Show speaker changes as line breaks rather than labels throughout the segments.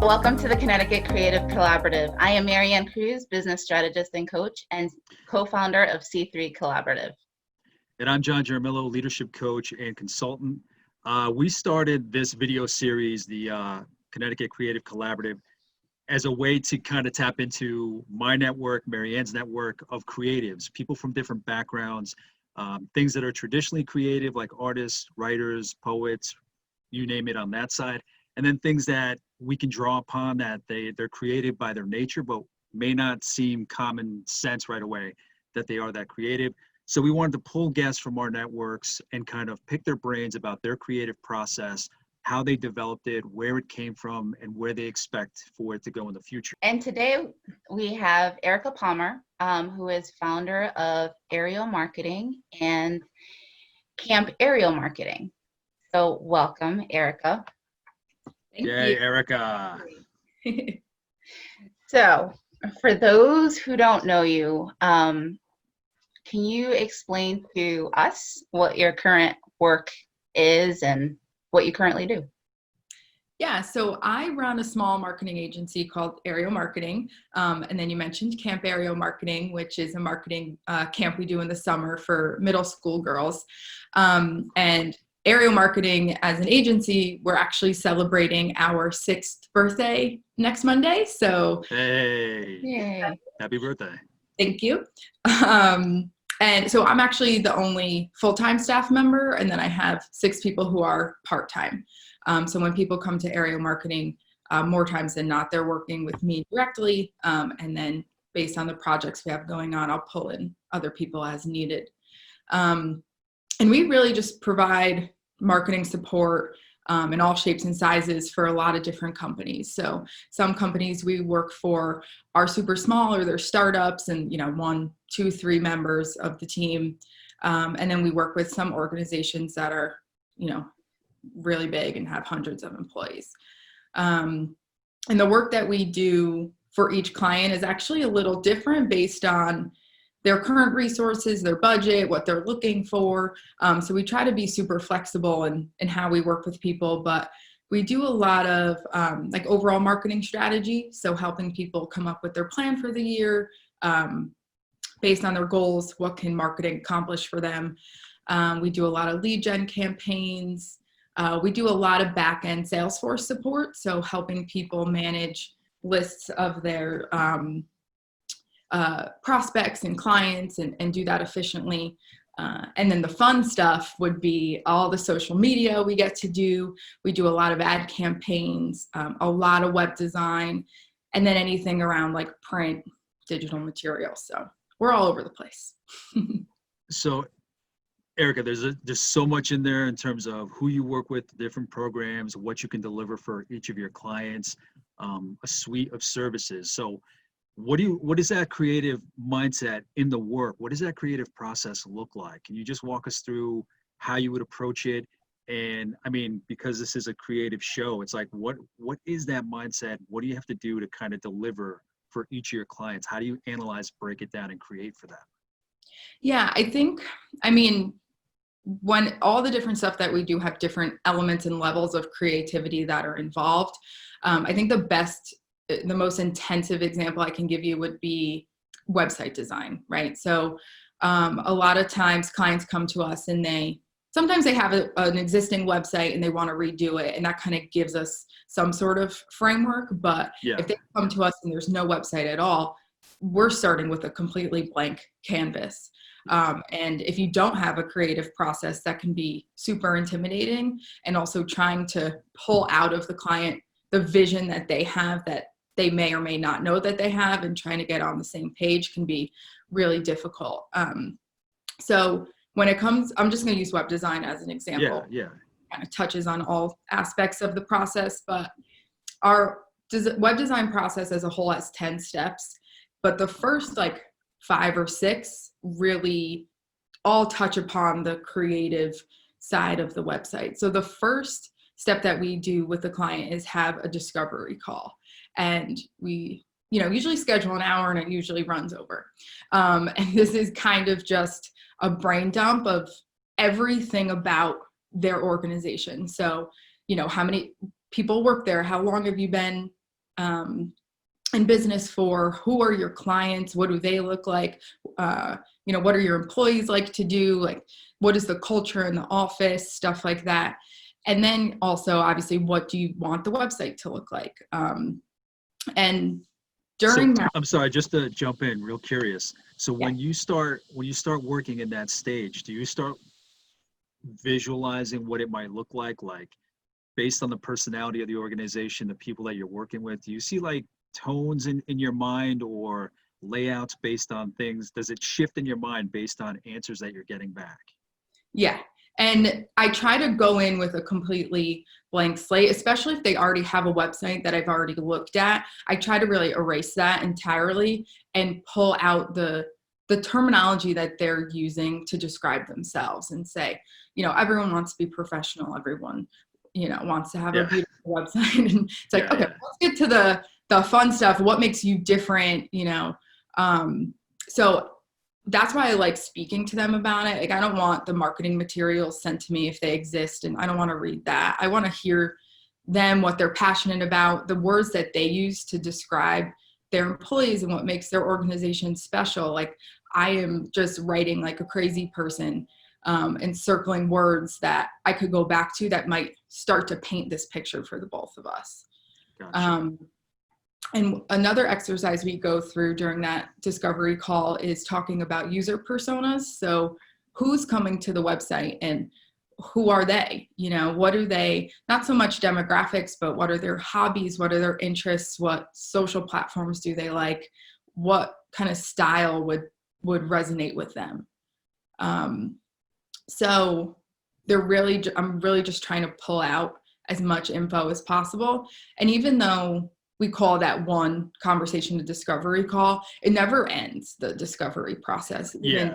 Welcome to the Connecticut Creative Collaborative. I am Maryann Cruz, business strategist and coach, and co-founder of C3 Collaborative.
And I'm John Jaramillo, leadership coach and consultant. We started this video series, the Connecticut Creative Collaborative, as a way to kind of tap into my network, Maryann's network of creatives, people from different backgrounds, things that are traditionally creative, like artists, writers, poets, you name it on that side. And then things that we can draw upon that they're creative by their nature, but may not seem common sense right away that they are that creative. So we wanted to pull guests from our networks and kind of pick their brains about their creative process, how they developed it, where it came from, and where they expect for it to go in the future.
And today we have Erica Palmer, who is founder of Erio Marketing and Camp Erio Marketing. So welcome, Erica.
Yay, Erica.
So for those who don't know you, can you explain to us what your current work is and what you currently do?
Yeah, so I run a small marketing agency called Erio Marketing. And then you mentioned Camp Erio Marketing, which is a marketing camp we do in the summer for middle school girls. And Erio Marketing as an agency, we're actually celebrating our 6th birthday next Monday. So
Hey,
Yay.
Happy birthday.
Thank you. And so I'm actually the only full-time staff member, and then I have 6 people who are part-time. So when people come to Erio Marketing, more times than not, they're working with me directly. And then based on the projects we have going on, I'll pull in other people as needed. And we really just provide marketing support in all shapes and sizes for a lot of different companies. So some companies we work for are super small or they're startups and, 1, 2, 3 members of the team. And then we work with some organizations that are, really big and have hundreds of employees. And the work that we do for each client is actually a little different based on their current resources, their budget, what they're looking for. So we try to be super flexible in how we work with people, but we do a lot of overall marketing strategy. So helping people come up with their plan for the year based on their goals, what can marketing accomplish for them. We do a lot of lead gen campaigns. We do a lot of back-end Salesforce support. So helping people manage lists of their prospects and clients and do that efficiently. And then the fun stuff would be all the social media we get to do. We do a lot of ad campaigns, a lot of web design, and then anything around like print, digital materials. So we're all over the place.
So Erica, there's so much in there in terms of who you work with, different programs, what you can deliver for each of your clients, a suite of services. So what is that creative mindset in the work? What does that creative process look like? Can you just walk us through how you would approach it? And I mean, because this is a creative show, it's like, what is that mindset? What do you have to do to kind of deliver for each of your clients? How do you analyze, break it down, and create for them?
Yeah, when all the different stuff that we do have different elements and levels of creativity that are involved, I think the most intensive example I can give you would be website design, right? So a lot of times clients come to us and sometimes they have an existing website and they want to redo it, and that kind of gives us some sort of framework. But if they come to us and there's no website at all, we're starting with a completely blank canvas. And if you don't have a creative process, that can be super intimidating, and also trying to pull out of the client the vision that they have that they may or may not know that they have, and trying to get on the same page can be really difficult. So when it comes, I'm just going to use web design as an example.
Yeah.
Kind of touches on all aspects of the process, but our web design process as a whole has 10 steps, but the first 5 or 6 really all touch upon the creative side of the website. So the first step that we do with the client is have a discovery call. And we, usually schedule an hour, and it usually runs over. And this is kind of just a brain dump of everything about their organization. So, how many people work there? How long have you been in business for who are your clients, what do they look like, what are your employees like to do, like what is the culture in the office, stuff like that. And then also obviously what do you want the website to look like, and during that.
I'm sorry, just to jump in, real curious. So
Yeah.
when you start working in that stage, do you start visualizing what it might look like based on the personality of the organization, the people that you're working with? Do you see like tones in your mind or layouts based on things? Does it shift in your mind based on answers that you're getting back?
Yeah. And I try to go in with a completely blank slate, especially if they already have a website that I've already looked at. I try to really erase that entirely and pull out the terminology that they're using to describe themselves and say, everyone wants to be professional. Everyone, wants to have a beautiful website. And it's like, okay, let's get to the fun stuff. What makes you different, So that's why I like speaking to them about it. Like, I don't want the marketing materials sent to me if they exist, and I don't want to read that. I want to hear them, what they're passionate about, the words that they use to describe their employees and what makes their organization special. Like, I am just writing like a crazy person, and circling words that I could go back to that might start to paint this picture for the both of us.
Gotcha.
And another exercise we go through during that discovery call is talking about user personas. So who's coming to the website and who are they? What do they, not so much demographics, but what are their hobbies? What are their interests? What social platforms do they like? What kind of style would resonate with them? So I'm really just trying to pull out as much info as possible. And even though we call that one conversation a discovery call, it never ends, the discovery process. Even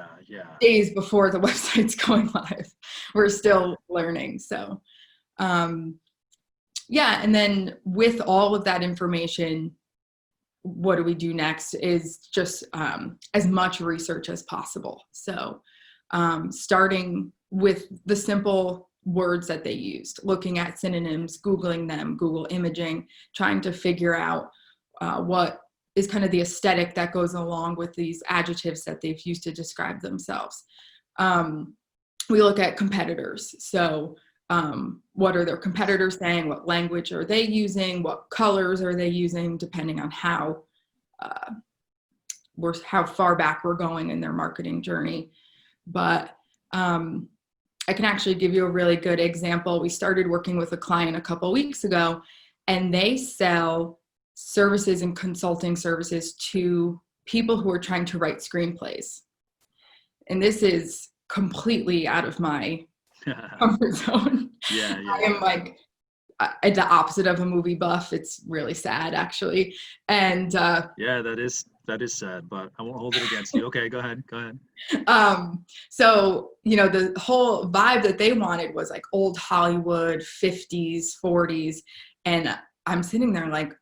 days before the website's going live, we're still learning. So, and then with all of that information, what do we do next is just as much research as possible. So starting with the simple words that they used, looking at synonyms, Googling them, Google imaging, trying to figure out what is kind of the aesthetic that goes along with these adjectives that they've used to describe themselves. We look at competitors. So what are their competitors saying? What language are they using? What colors are they using, depending on how far back we're going in their marketing journey. But I can actually give you a really good example. We started working with a client a couple of weeks ago, and they sell services and consulting services to people who are trying to write screenplays. And this is completely out of my comfort zone. I am like the opposite of a movie buff. It's really sad, actually. And
that is sad, but I won't hold it against you. Okay, go ahead.
So, the whole vibe that they wanted was like old Hollywood, 50s, 40s. And I'm sitting there like,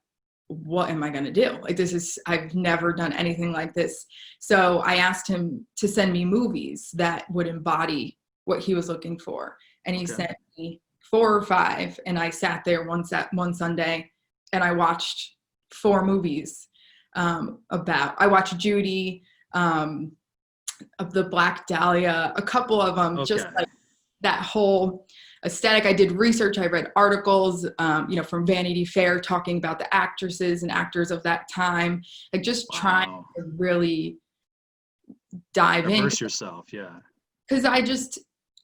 what am I going to do? Like, I've never done anything like this. So I asked him to send me movies that would embody what he was looking for. And he sent me 4 or 5. And I sat there one Sunday and I watched 4 movies. I watched Judy, of the Black Dahlia, a couple of them, just like that whole aesthetic. I did research. I read articles, from Vanity Fair talking about the actresses and actors of that time, like just trying to really dive in.
Immerse yourself.
Because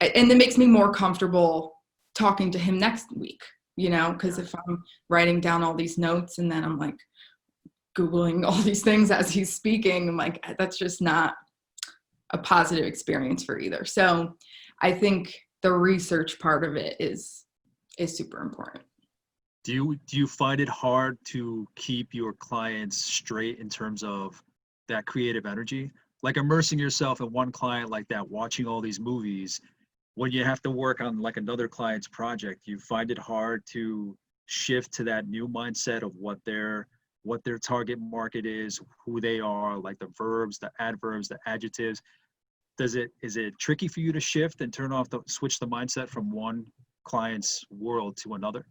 and it makes me more comfortable talking to him next week, because if I'm writing down all these notes and then I'm like Googling all these things as he's speaking, I'm like, that's just not a positive experience for either. So I think the research part of it is super important.
Do you find it hard to keep your clients straight in terms of that creative energy? Like immersing yourself in one client like that, watching all these movies, when you have to work on like another client's project, you find it hard to shift to that new mindset of what their target market is, who they are, like the verbs, the adverbs, the adjectives. Is it tricky for you to shift and switch the mindset from one client's world to another?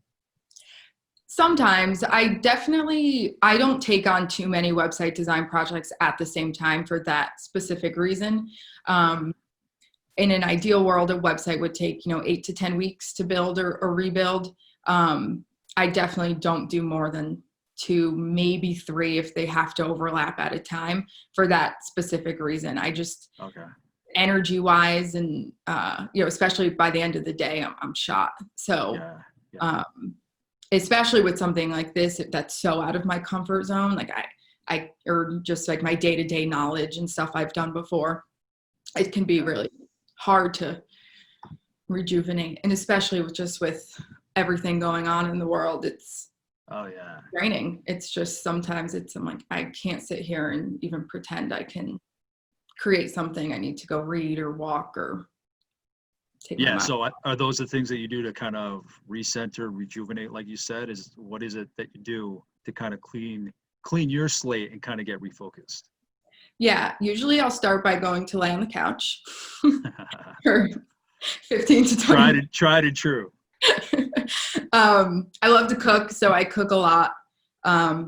Sometimes I don't take on too many website design projects at the same time for that specific reason. In an ideal world, a website would take, 8 to 10 weeks to build or rebuild. I definitely don't do more than 2, maybe 3 if they have to overlap at a time for that specific reason. I just,
Okay.
energy wise and, especially by the end of the day, I'm shot. So,
Yeah.
especially with something like this, that's so out of my comfort zone, like or just like my day-to-day knowledge and stuff I've done before, it can be really hard to rejuvenate. And especially with everything going on in the world, it's draining. It's just, sometimes I'm like, I can't sit here and even pretend I can create something. I need to go read or walk or take my mind.
So are those the things that you do to kind of recenter, rejuvenate, like you said? What is it that you do to kind of clean your slate and kind of get refocused?
Yeah, usually I'll start by going to lay on the couch for 15 to 20 minutes.
Tried and true.
I love to cook, so I cook a lot,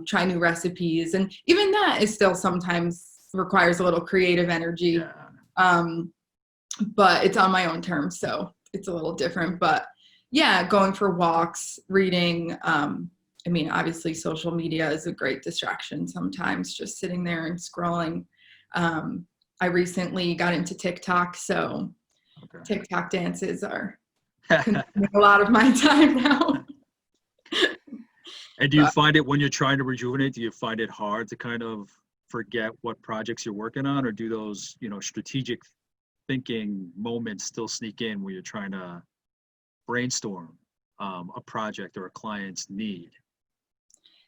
try new recipes, and even that is still sometimes requires a little creative energy. But it's on my own terms, so it's a little different. But yeah, going for walks, reading. Obviously social media is a great distraction sometimes, just sitting there and scrolling. I recently got into TikTok, so TikTok dances are consuming a lot of my time now.
And do you find it, when you're trying to rejuvenate, do you find it hard to kind of forget what projects you're working on, or do those, strategic thinking moments still sneak in where you're trying to brainstorm a project or a client's need?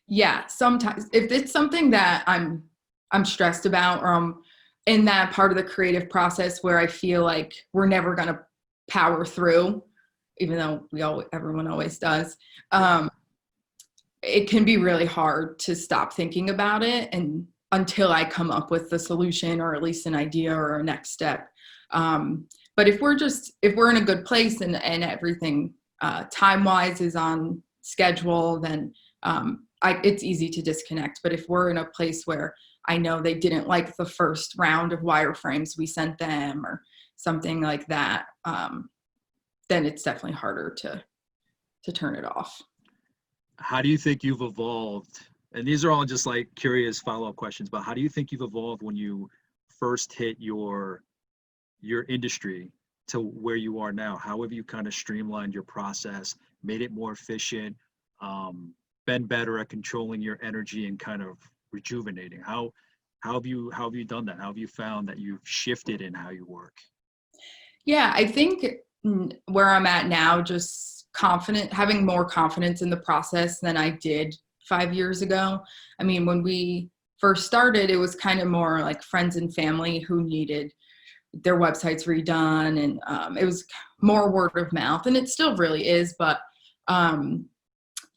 Yeah, sometimes if it's something that I'm stressed about, or I'm in that part of the creative process where I feel like we're never going to power through, even though everyone always does, it can be really hard to stop thinking about it and until I come up with the solution, or at least an idea or a next step. But if we're in a good place and everything time-wise is on schedule, then it's easy to disconnect. But if we're in a place where I know they didn't like the first round of wireframes we sent them or something like that, then it's definitely harder to turn it off.
How do you think you've evolved? And these are all just like curious follow-up questions, but how do you think you've evolved when you first hit your industry to where you are now? How have you kind of streamlined your process, made it more efficient, been better at controlling your energy and kind of rejuvenating? How have you done that? How have you found that you've shifted in how you work?
Yeah, I think where I'm at now, just having more confidence in the process than I did 5 years ago. I mean, when we first started, it was kind of more like friends and family who needed their websites redone, and it was more word of mouth, and it still really is. But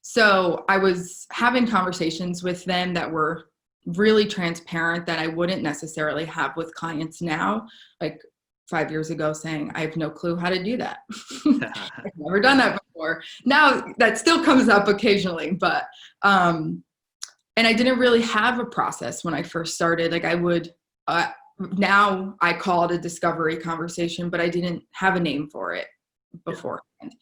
so I was having conversations with them that were really transparent that I wouldn't necessarily have with clients now, like 5 years ago, saying, I have no clue how to do that. I've never done that before. Now that still comes up occasionally, but, and I didn't really have a process when I first started. Like I would, now I call it a discovery conversation, but I didn't have a name for it beforehand.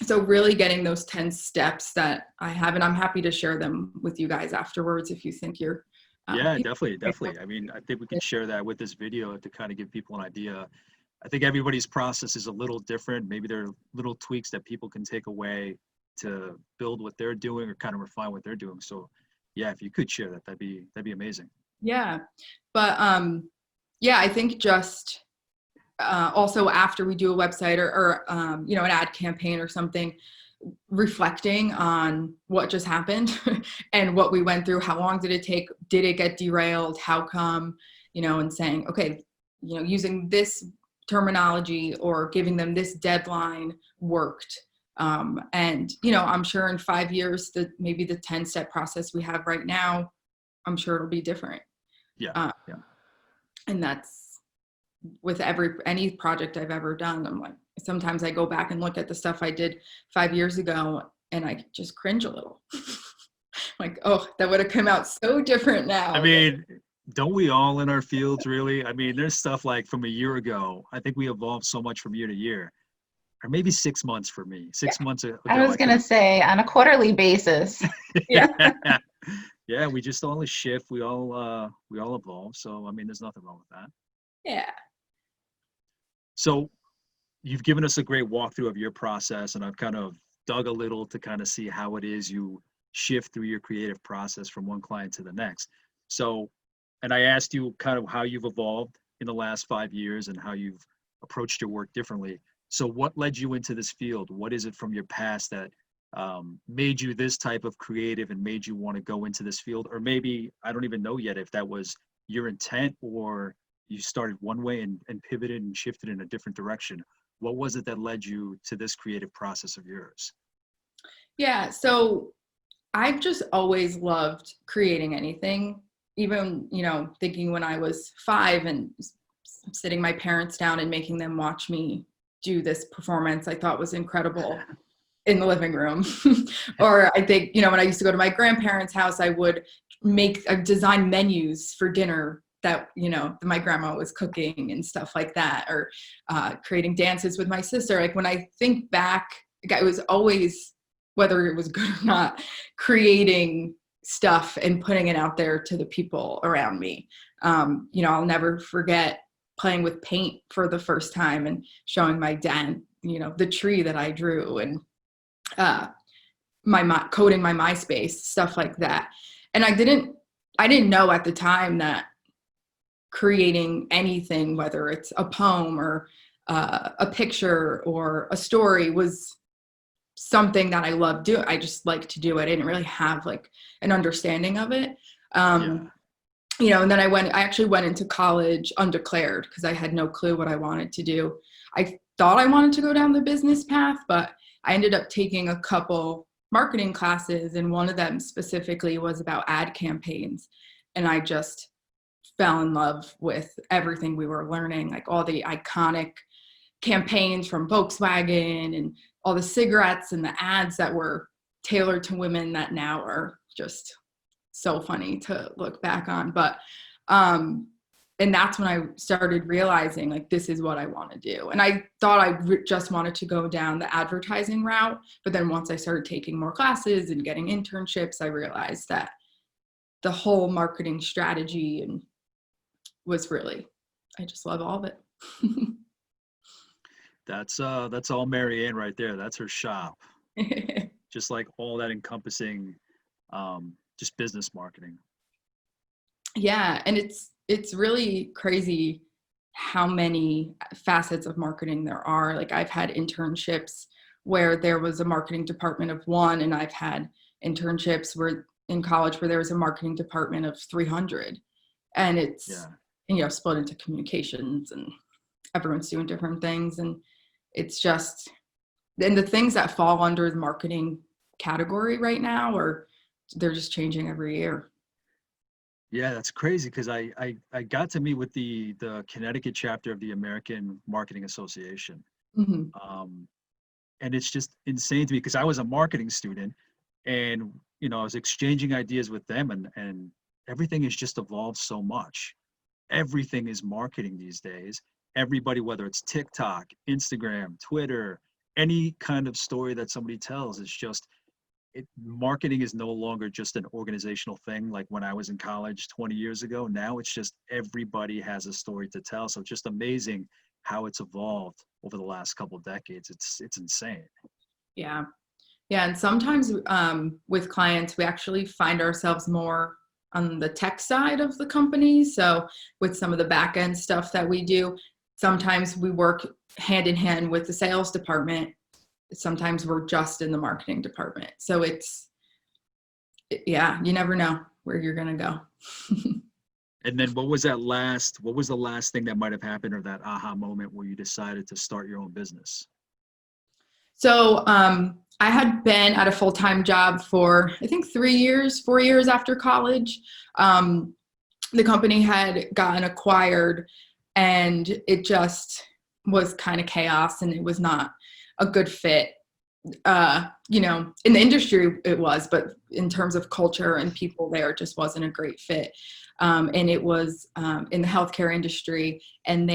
So really getting those 10 steps that I have, and I'm happy to share them with you guys afterwards if you think you're
definitely. I mean, I think we could share that with this video to kind of give people an idea. I think everybody's process is a little different. Maybe there are little tweaks that people can take away to build what they're doing or kind of refine what they're doing. So yeah, if you could share that, that'd be amazing.
Yeah. But I think just also after we do a website or an ad campaign or something, reflecting on what just happened and what we went through, how long did it take, did it get derailed, how come, and saying, okay, using this terminology or giving them this deadline worked. And I'm sure in 5 years that maybe the 10-step process we have right now, I'm sure it'll be different. And that's with any project I've ever done. I'm like, sometimes I go back and look at the stuff I did 5 years ago and I just cringe a little. Like, oh, that would have come out so different now.
I mean, don't we all in our fields really? I mean, there's stuff like from a year ago. I think we evolved so much from year to year, or maybe 6 months for me. 6 months ago.
I was going to say on a quarterly basis.
Yeah.
Yeah, we just all shift. We all evolve. So I mean, there's nothing wrong with that.
Yeah.
So you've given us a great walkthrough of your process, and I've kind of dug a little to kind of see how it is you shift through your creative process from one client to the next. So, and I asked you kind of how you've evolved in the last 5 years and how you've approached your work differently. So what led you into this field? What is it from your past that made you this type of creative and made you want to go into this field? Or maybe, I don't even know yet if that was your intent or you started one way and pivoted and shifted in a different direction. What was it that led you to this creative process of yours?
Yeah. So I've just always loved creating anything, even, thinking when I was 5 and sitting my parents down and making them watch me do this performance I thought was incredible in the living room. Or I think, when I used to go to my grandparents' house, I would design menus for dinner that, my grandma was cooking and stuff like that, or creating dances with my sister. Like when I think back, it was always, whether it was good or not, creating stuff and putting it out there to the people around me. I'll never forget playing with paint for the first time and showing my dad, the tree that I drew, and coding my MySpace, stuff like that. And I didn't know at the time that creating anything, whether it's a poem or a picture or a story, was something that I love doing. I just like to do it. I didn't really have like an understanding of it. And then I actually went into college undeclared because I had no clue what I wanted to do. I thought I wanted to go down the business path, but I ended up taking a couple marketing classes, and one of them specifically was about ad campaigns. And I just fell in love with everything we were learning, like all the iconic campaigns from Volkswagen and all the cigarettes and the ads that were tailored to women that now are just so funny to look back on. But and that's when I started realizing, like, this is what I want to do. And I thought I just wanted to go down the advertising route. But then once I started taking more classes and getting internships, I realized that the whole marketing strategy and was really, I just love all of it.
That's all Maryann right there. That's her shop. Just like all that encompassing, just business marketing.
Yeah. And it's really crazy how many facets of marketing there are. Like I've had internships where there was a marketing department of 1, and I've had internships where in college where there was a marketing department of 300, and it's, split into communications, and everyone's doing different things. And it's just, and the things that fall under the marketing category right now they're just changing every year.
Yeah, that's crazy because I got to meet with the Connecticut chapter of the American Marketing Association.
Mm-hmm.
And it's just insane to me because I was a marketing student, and I was exchanging ideas with them, and everything has just evolved so much. Everything is marketing these days. Everybody, whether it's TikTok, Instagram, Twitter, any kind of story that somebody tells, it's just marketing is no longer just an organizational thing like when I was in college 20 years ago. Now it's just everybody has a story to tell. So it's just amazing how it's evolved over the last couple of decades. It's insane.
Yeah. And sometimes with clients, we actually find ourselves more on the tech side of the company. So with some of the back end stuff that we do, sometimes we work hand in hand with the sales department. Sometimes we're just in the marketing department. So you never know where you're going to go.
And then what was the last thing that might have happened, or that aha moment where you decided to start your own business?
So I had been at a full-time job for, I think 4 years after college. The company had gotten acquired, and it just was kind of chaos, and it was not a good fit you know, in the industry it was, but in terms of culture and people there, it just wasn't a great fit. And it was in the healthcare industry, and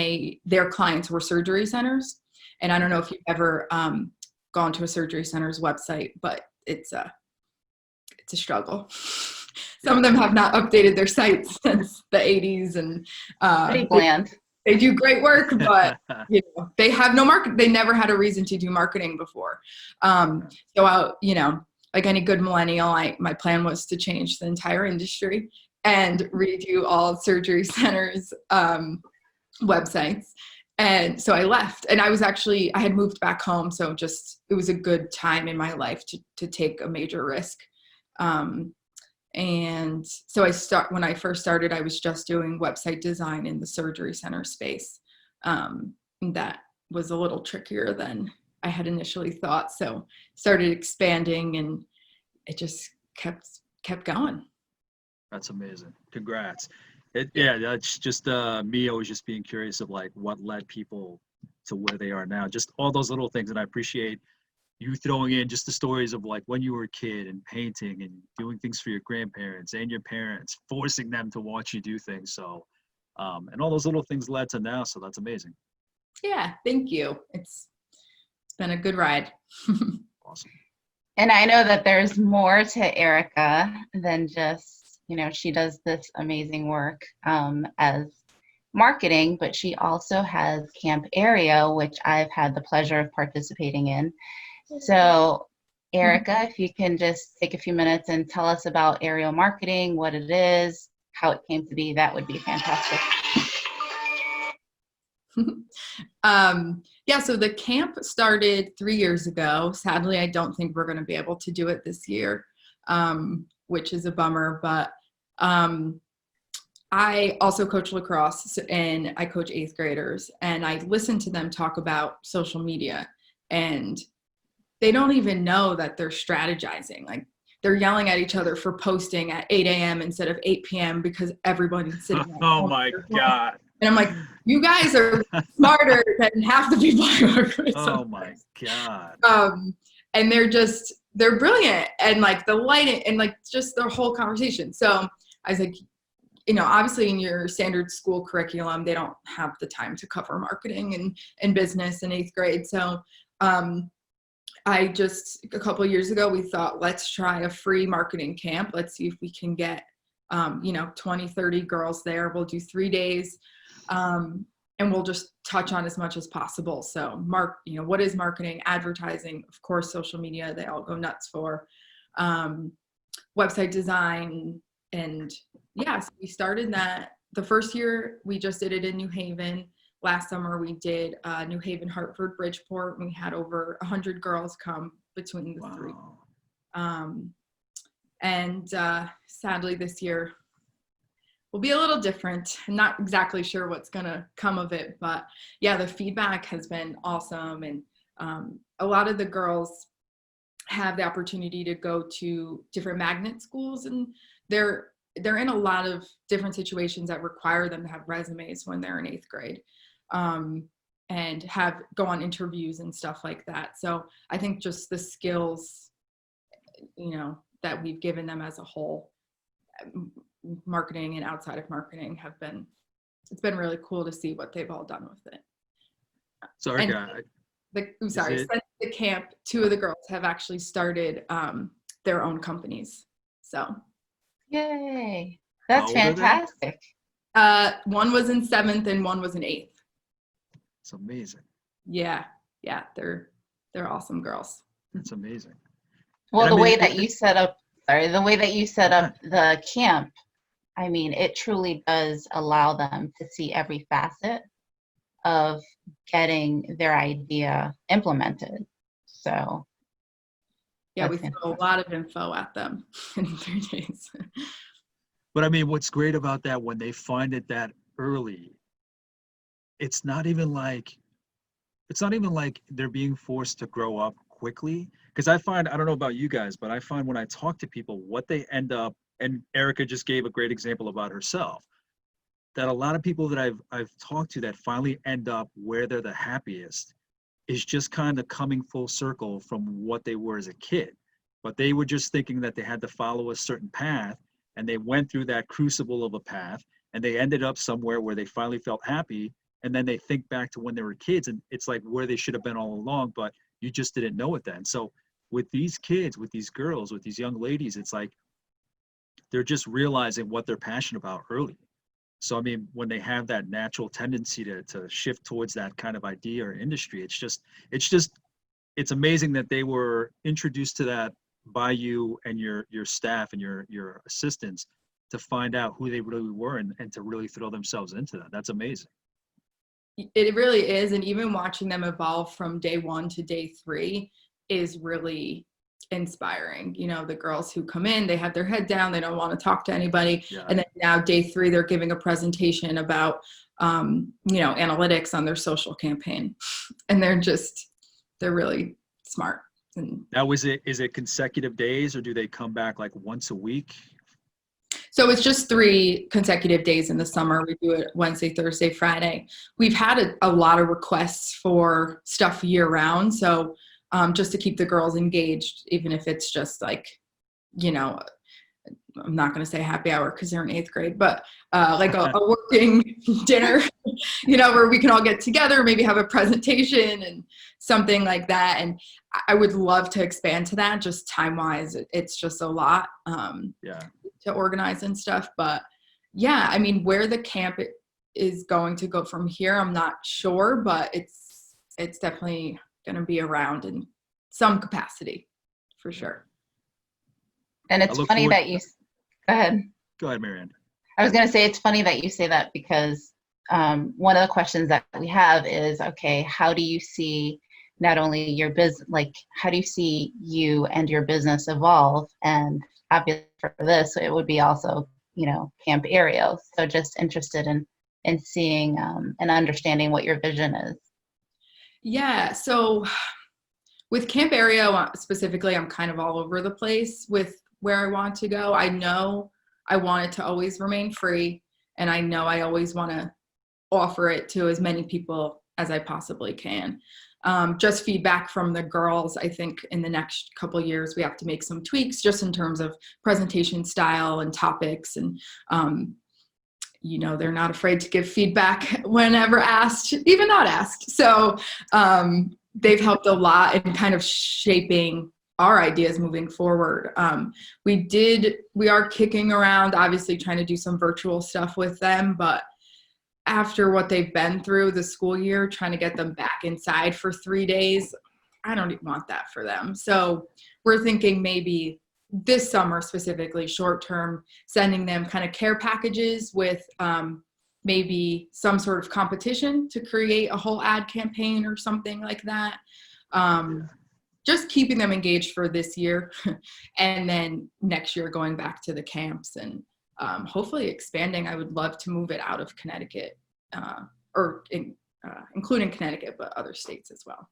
their clients were surgery centers. And I don't know if you've ever gone to a surgery center's website, but it's a struggle. Some of them have not updated their sites since the 80s, and
Pretty bland.
they do great work, but you know, they have no market. They never had a reason to do marketing before. So you know, like any good millennial, my plan was to change the entire industry and redo all surgery centers' websites. And so I left, and I had moved back home. So it was a good time in my life to take a major risk. And so when I first started, I was just doing website design in the surgery center space. That was a little trickier than I had initially thought. So started expanding, and it just kept going.
That's amazing. Congrats. Yeah, that's just me always just being curious of like what led people to where they are now. Just all those little things, and I appreciate you throwing in just the stories of like when you were a kid and painting and doing things for your grandparents and your parents, forcing them to watch you do things. So, and all those little things led to now. So that's amazing.
Yeah, thank you. It's been a good ride.
Awesome.
And I know that there's more to Erica than just, you know, she does this amazing work as marketing, but she also has Camp Erio, which I've had the pleasure of participating in. So, Erica, if you can just take a few minutes and tell us about Erio marketing, what it is, how it came to be, that would be fantastic.
Yeah, so the camp started 3 years ago. Sadly, I don't think we're going to be able to do it this year, which is a bummer. But I also coach lacrosse, and I coach 8th graders, and I listen to them talk about social media, and they don't even know that they're strategizing. Like, they're yelling at each other for posting at 8 a.m. instead of 8 p.m. because everybody's sitting at
Oh
home.
my God.
And I'm like, you guys are smarter than half the people I work with.
Oh my God.
And they're brilliant, and like the lighting and like just their whole conversation. So I was like, you know, obviously in your standard school curriculum, they don't have the time to cover marketing and business in 8th grade. So a couple of years ago, we thought, let's try a free marketing camp. Let's see if we can get, 20, 30 girls there. We'll do 3 days. And we'll just touch on as much as possible. So what is marketing, advertising, of course, social media, they all go nuts for, website design. And yeah, so we started that. The first year we just did it in New Haven. Last summer we did New Haven, Hartford, Bridgeport, and we had over 100 girls come between the three. And sadly this year will be a little different. I'm not exactly sure what's gonna come of it, but yeah, the feedback has been awesome. And a lot of the girls have the opportunity to go to different magnet schools, and they're in a lot of different situations that require them to have resumes when they're in 8th grade, and go on interviews and stuff like that. So I think just the skills, that we've given them as a whole, marketing and outside of marketing, it's been really cool to see what they've all done with it.
Sorry,
Since the camp, 2 of the girls have actually started their own companies. So,
yay! That's fantastic.
One was in 7th and one was in 8th.
It's amazing.
Yeah, they're awesome girls.
It's amazing.
Well, the way that you set up the camp, I mean, it truly does allow them to see every facet of getting their idea implemented. So
yeah, we throw a lot of info at them in 3 days.
But I mean, what's great about that, when they find it that early, it's not even like they're being forced to grow up quickly. Because I don't know about you guys, but I find when I talk to people, what they end up, and Erica just gave a great example about herself, that a lot of people that I've talked to that finally end up where they're the happiest is just kind of coming full circle from what they were as a kid. But they were just thinking that they had to follow a certain path, and they went through that crucible of a path, and they ended up somewhere where they finally felt happy. And then they think back to when they were kids, and it's like where they should have been all along, but you just didn't know it then. So with these kids, with these girls, with these young ladies, it's like they're just realizing what they're passionate about early. So I mean, when they have that natural tendency to shift towards that kind of idea or industry, it's amazing that they were introduced to that by you and your staff and your assistants to find out who they really were, and to really throw themselves into that. That's amazing.
It really is. And even watching them evolve from day 1 to day 3 is really inspiring. You know, the girls who come in, they have their head down, they don't want to talk to anybody.
Yeah.
And then now day 3, they're giving a presentation about, analytics on their social campaign. And they're really smart. And
Now, is it consecutive days, or do they come back like once a week?
so it's just 3 consecutive days in the summer. We do it Wednesday, Thursday, Friday. We've had a lot of requests for stuff year round. So just to keep the girls engaged, even if it's just like, I'm not going to say happy hour because they're in 8th grade, but like a working dinner, where we can all get together, maybe have a presentation and something like that. And I would love to expand to that. Just time-wise, it's just a lot to organize and stuff. But yeah, I mean, where the camp is going to go from here, I'm not sure, but it's definitely going to be around in some capacity for sure.
And it's funny that you go ahead.
Go ahead, Maryann.
I was going to say it's funny that you say that, because one of the questions that we have is, okay, how do you see not only your business, like how do you see you and your business evolve? And obviously for this, it would be also, Camp Erio. So just interested in seeing and understanding what your vision is.
Yeah. So with Camp Erio specifically, I'm kind of all over the place with where I want to go. I know I want it to always remain free, and I know I always want to offer it to as many people as I possibly can. Just feedback from the girls. I think in the next couple of years, we have to make some tweaks just in terms of presentation style and topics. And, they're not afraid to give feedback whenever asked, even not asked. So they've helped a lot in kind of shaping our ideas moving forward. We are kicking around, obviously trying to do some virtual stuff with them, but after what they've been through the school year, trying to get them back inside for 3 days, I don't even want that for them. So we're thinking maybe this summer specifically, short term, sending them kind of care packages with maybe some sort of competition to create a whole ad campaign or something like that. Just keeping them engaged for this year, and then next year going back to the camps and hopefully expanding. I would love to move it out of Connecticut, including Connecticut, but other states as well.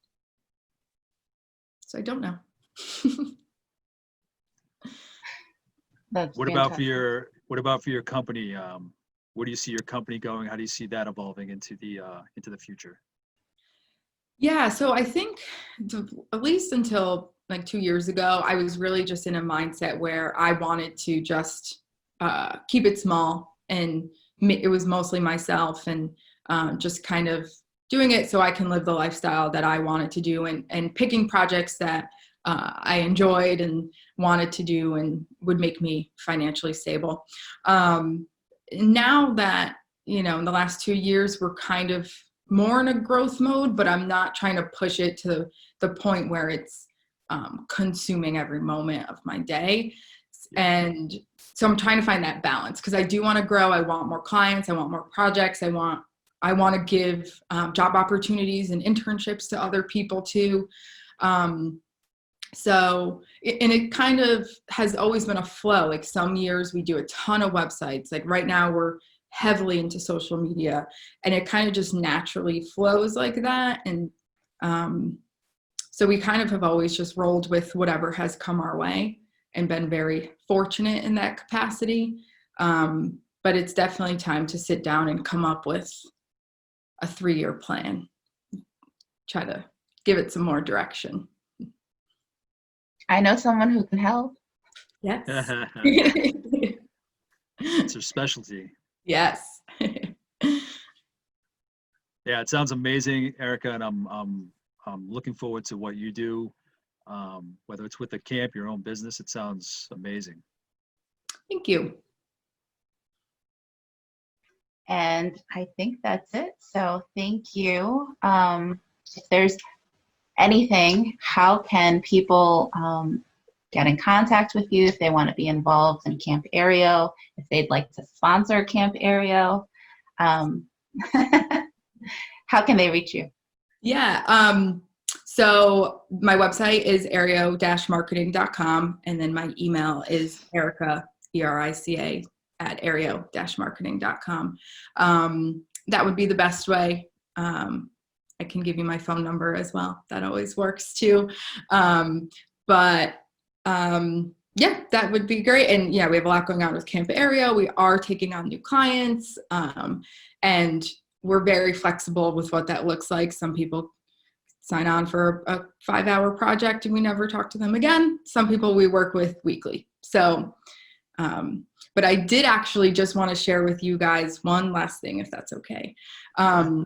So I don't know.
That's
What
fantastic.
about for your company? Where do you see your company going? How do you see that evolving into the future?
Yeah, so I think at least until like 2 years ago, I was really just in a mindset where I wanted to just keep it small, and it was mostly myself, and just kind of doing it so I can live the lifestyle that I wanted to do, and picking projects that I enjoyed and wanted to do and would make me financially stable. Now that, in the last 2 years, we're kind of more in a growth mode, but I'm not trying to push it to the point where it's consuming every moment of my day. And so I'm trying to find that balance, because I do want to grow. I want more clients. I want more projects. I want to give job opportunities and internships to other people too. So, and it kind of has always been a flow. Like some years we do a ton of websites. Like right now we're heavily into social media, and it kind of just naturally flows like that. And so we kind of have always just rolled with whatever has come our way and been very fortunate in that capacity. But it's definitely time to sit down and come up with a 3-year plan. Try to give it some more direction.
I know someone who can help.
Yes.
It's her specialty.
Yes.
Yeah, it sounds amazing, Erica, and I'm looking forward to what you do. Whether it's with the camp, your own business, it sounds amazing.
Thank you.
And I think that's it. So thank you. If there's anything, how can people get in contact with you if they want to be involved in Camp Erio, if they'd like to sponsor Camp Erio? How can they reach you?
Yeah. So my website is erio-marketing.com, and then my email is Erica, ERICA, at erio-marketing.com. That would be the best way. I can give you my phone number as well. That always works too. Yeah, that would be great. And yeah, we have a lot going on with Camp Erio. We are taking on new clients, and we're very flexible with what that looks like. Some people sign on for a 5-hour project and we never talk to them again. Some people we work with weekly. So, but I did actually just want to share with you guys one last thing, if that's okay. When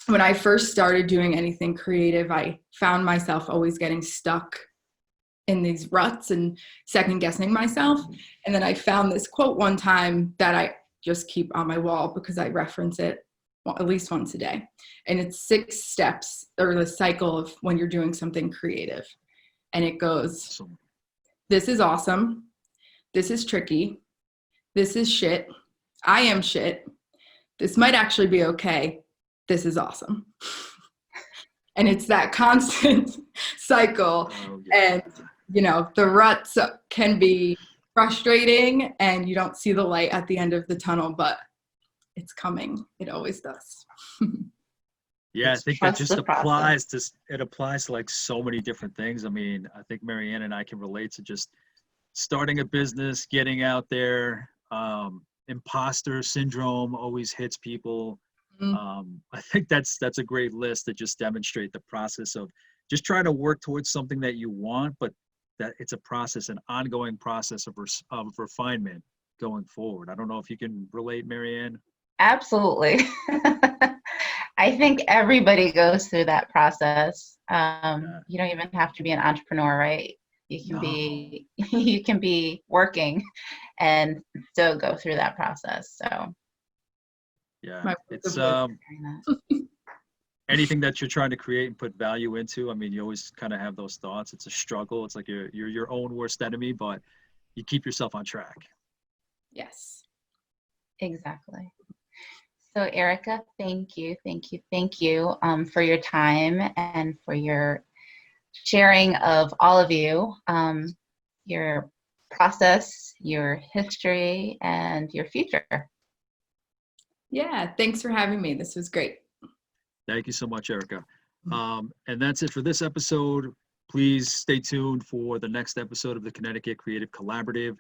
I first started doing anything creative, I found myself always getting stuck in these ruts and second guessing myself. And then I found this quote one time that I just keep on my wall because I reference it at least once a day. And it's 6 steps, or the cycle of when you're doing something creative. And it goes, this is awesome. This is tricky. This is shit. I am shit. This might actually be okay. This is awesome. And it's that constant cycle. And, you know, the ruts can be frustrating and you don't see the light at the end of the tunnel, but it's coming. It always does.
Yeah, I think that just applies to, like so many different things. I mean, I think Maryann and I can relate to just starting a business, getting out there. Imposter syndrome always hits people. I think that's a great list to just demonstrate the process of just trying to work towards something that you want, but that it's a process, an ongoing process of refinement going forward. I don't know if you can relate, Maryann.
Absolutely. I think everybody goes through that process. You don't even have to be an entrepreneur, right? You can be working and still go through that process. So
yeah, it's anything that you're trying to create and put value into. I mean, you always kind of have those thoughts. It's a struggle. It's like you're your own worst enemy, but you keep yourself on track.
Yes.
Exactly. So Erica, thank you for your time and for your sharing of all of you, your process, your history, and your future.
Yeah, thanks for having me. This was great.
Thank you so much, Erica. And that's it for this episode. Please stay tuned for the next episode of the Connecticut Creative Collaborative.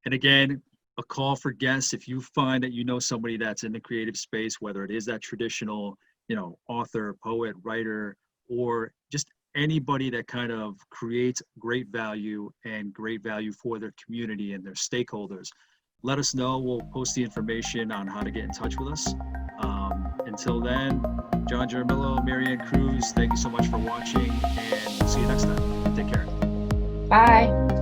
And again, a call for guests. If you find that you know somebody that's in the creative space, whether it is that traditional, you know, author, poet, writer, or just anybody that kind of creates great value and great value for their community and their stakeholders, let us know. We'll post the information on how to get in touch with us. Until then, John Jaramillo, Maryann Cruz, thank you so much for watching, and we'll see you next time. Take care.
Bye.